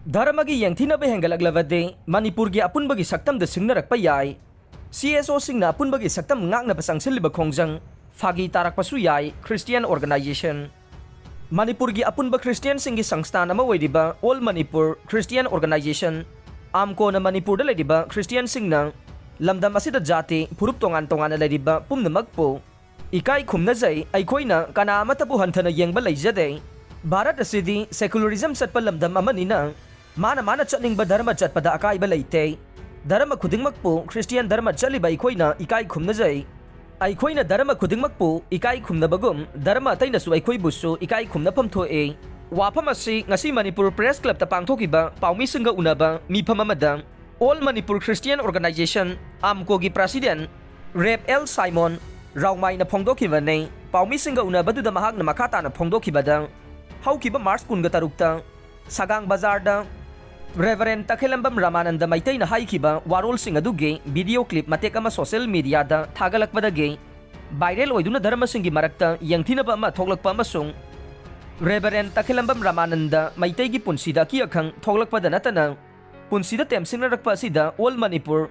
धर्म की यंगथीनब हेंगलक्लबदे मणिपुर की अपुनबगी सक्तम द सिंगनरक्पा याय CSO सिंगना अपुनबगी सक्तम ngaknaba sangsilliba khongjang phagi tarakpasu yai Christian organization Manipur की अपुनबा Christian सिंगी संस्थान अमा ओइरिबा All Manipur Christian Organization आमको न मणिपुर द लेरिबा Christian सिंगना लमदम असिदा जाति फुरुप तोंगान तोंगान लेरिबा पुमनमकपो इकाई खुमनजै अइखोइना कना अमतबु हंथना येंगबा लैजदे भारत असिदी सेकुलरिज्म चटपा लमदम अमनिना माना चटनिंगबा धर्म चटपदा अकाइबा लैते धर्म खुदिंगमकपु क्रिश्चियन धर्म चलिबा अइखोइना इकाई खुमनजै अइखोइना धर्म खुदिंगमकपु इकाई खुमनबगुम धर्म अतैनसु अइखोइबुसु इकाई खुमनफम थोए वाफम असि ngasi मणिपुर प्रेस क्लब ता पांगथोकिबा पाउमिसिंगा उनाबा मिफम अमदा ऑल मणिपुर क्रिश्चियन ऑर्गेनाइजेशन आमको की प्रेसिडेंट रेप एल साइमन राउमाइना फोंदोखिबने पाउमिसिंगा उनाबदुदा महाकना मखाताना फोंदोखिबदा हौकिबा मार्च कुनगा तरुक्ता सगांग बाजारदा रेवरेंड तखेलंबम रामानंद मैतैना हाइकिबा वारोल सिंह अदुगे वीडियो क्लिप मतेक अमा सोशल मीडिया दा थागलकबदगे वायरल ओइदुना धर्म सिंगी मरक्ता यंगथिनबा अमा थोगलकपा अमसुंग रेवरेंड तखेलंबम रामानंद मैतैगी पुंसीदा की अखंग थोगलकपदा नतना पुंसीदा तेमसिंगरकपा असिदा ऑल मणिपुर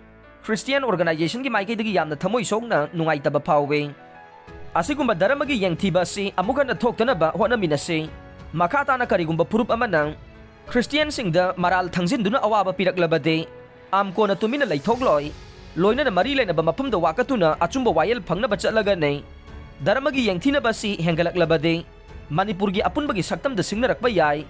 क्रिश्चियन ऑर्गेनाइजेशन की माइकैदगी यामना थमोइ सोगना नुंगाइतबा फावे असिगुंबा धर्मगी यंगथिबा असि अमुगना थोक्तनबा होनमिनसे मखाताना करिगुंबा फुरुप अमना क्रिश्चियन सिंगदा मराल थंजिनदुना अवाबा पिरक्लबदे आमकोना तुमिना लैथोगलोय लोइना मरी लेनबा मफमदा वाकतुना अचुंबा वायल फंगनबा चलगने धर्मगी यंगथिनबा असि हेंगलक्लबदे मणिपुर की अपुनबगी सक्तम द सिंगनरक्पा याय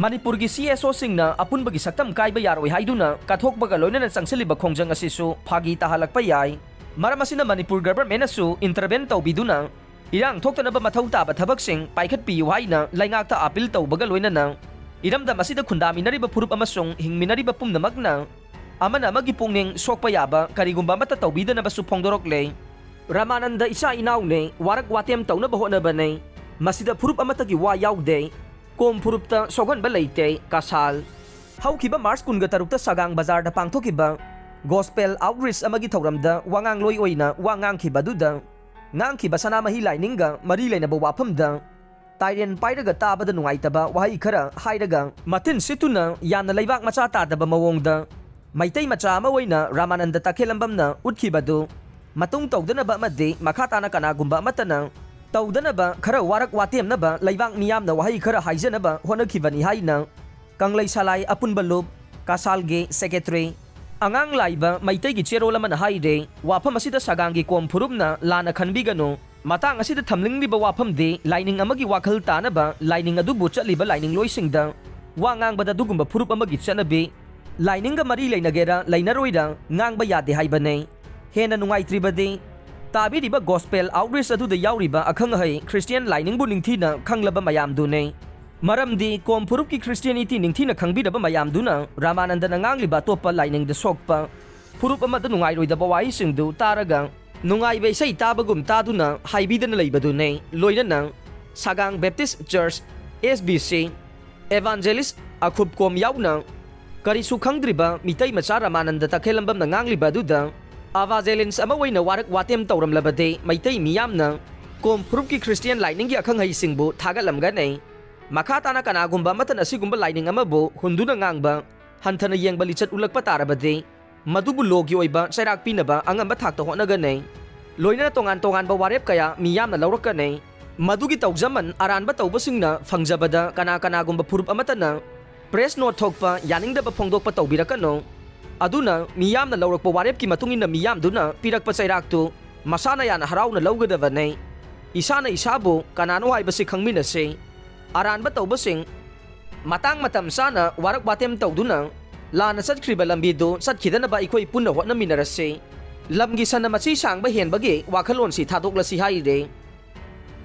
मणिपुर की CSO सिंगना अपुनबगी सक्तम काइबा यारोय हाइदुना काथोकबगा लोइना चंगसलिबा खोंजंग असिसु फागी ताहलक्पा याय मरम असिना मणिपुर गवर्नमेंट असु इंटरवेन तौबिदुना इरांग थोक्तनबा मथौ ताबा थबकसिंग पाइखटपियु हाइना लैंगाक्ता अपील तौबगा लोइना इरमदम असिदा खुंदामिनरिबा फुरुप अमसुंग हिंगमिनरिबा पुमनमकना अमना अमगी पुंगनिंग सोकपा याबा करिगुंबा मता तौबिदनबसु फोंदोरकले रामानंद इसा इनाउने वारक वातेम तौनबा होनबने मसिदा फुरुप अमतगी वा याउदे कोम फुरुपता सोगनबा लैते कासाल हौकिबा मार्च कुनगा तरुकता सगांग बाजारदा पांगथोकिबा गोस्पेल आउटरीच अमगी थौरमदा वांगांग लोई ओइना वांगांगखिबदुदा ngang सनामही लाइनिंगा मरी लेनबा वाफमदा ताइरेन पाइरगा ताबदा नुंगाइतबा वाहै खरा हाइरगा मथिन सितुना याना लैबाक मचा तादबा मवोंगदा मैतै मचा अमा ओइना रामानंद तखेलंबमना उठखिबदु मतुंग तौदनबा अमदि मखाताना कनागुंबा अमतना तौदनबा खरा वारक वातेमनबा लैबाक मियामना वाहै खरा हाइजनबा होनखिबनि हाइना कंगलै सलाइ अपुनबा लुब कासालगे सेक्रेटरी अंगांग लाइबा मैतैगी चेरोल अमना हाइरे वाफम असिदा सगांगी कोम फुरुपना लाना खनबिगनो मतांग असिदा थमलिंगलिबा वाफमदे लाइनिंग अमगी वाखल तानबा लाइनिंग अदुबु चलिबा लाइनिंग लोइसिंगदा वांगांगबदा दुगुंबा फुरुप अमगी चनबे लाइनिंग मरी लैनगेरा लैनरोइदा ngang यादे हाइबने हेना नुंगाइत्रिबदे ताबिरिबा गोस्पेल आउटरीच अदुदा याउरिबा अखंग है क्रिश्चियन लाइनिंग बु निंगथीना खंगलबा मयामदुने मरमदी कोम फुरुप की क्रिश्चियनिटी निंगथीना खंगबिदबा मयामदुना रामानंदना ngangliba तोपा लाइनिंग द सोकपा फुरुप अमदा नुंगाइरोइदबा वाइसिंगदु तारगा नुंगाइबे सै ताबगुम तादुना हाइबिदना लैबदुने लोइनना सगांग बैप्टिस्ट चर्च SBC एवांजेलिस्ट अखुब कोम याउना करिसु खंगद्रिबा मितै मचा रामानंद तखेलंबमना ngangliba दुदा आवाजेलिन्स अमा ओइना वारक वातेम तौरमलबदे मैतै मियामना कोम फुरुप की क्रिश्चियन लाइनिंग की अखंग हैसिंगबु थागलमगने मखाताना कनागुंबा मतन असिगुंबा लाइनिंग अमाबु हुंदुना ngangbा हंथना येंगबा लिचत उलकपा तारबदे मदुबु लोगी ओइबा चैराक पिनबा अंगंबा थाक्ता होनगने लोइना तोंगान तोंगानबा वारेप कया मियामना लौरकने मदुगी तौजमन अरानबा तौबसिंगना फंगजबदा कनागुंबा फुरुप अमतना प्रेस नोट थोकपा यानिंगदबा फोंदोकपा तौबिरकनो अदुना मियामना लौरकपा वारेपकी मतुंगिना मियामदुना पिरकपा चैराकतु मसाना याना हराउना लौगदबने इसाना इसाबु कनानो हाइबसि खंगमिनसे अरानबा तौबसिंग मतंग मतम साना वारक वातेम तौदुना लाना चटख्रिबा लंबिदु चटखिदनबा इखोइ पुन्ना होनमिनरसे लमगी सनमची सांगबा हेनबगे वाखलोनसि थादोकलसि हाइरे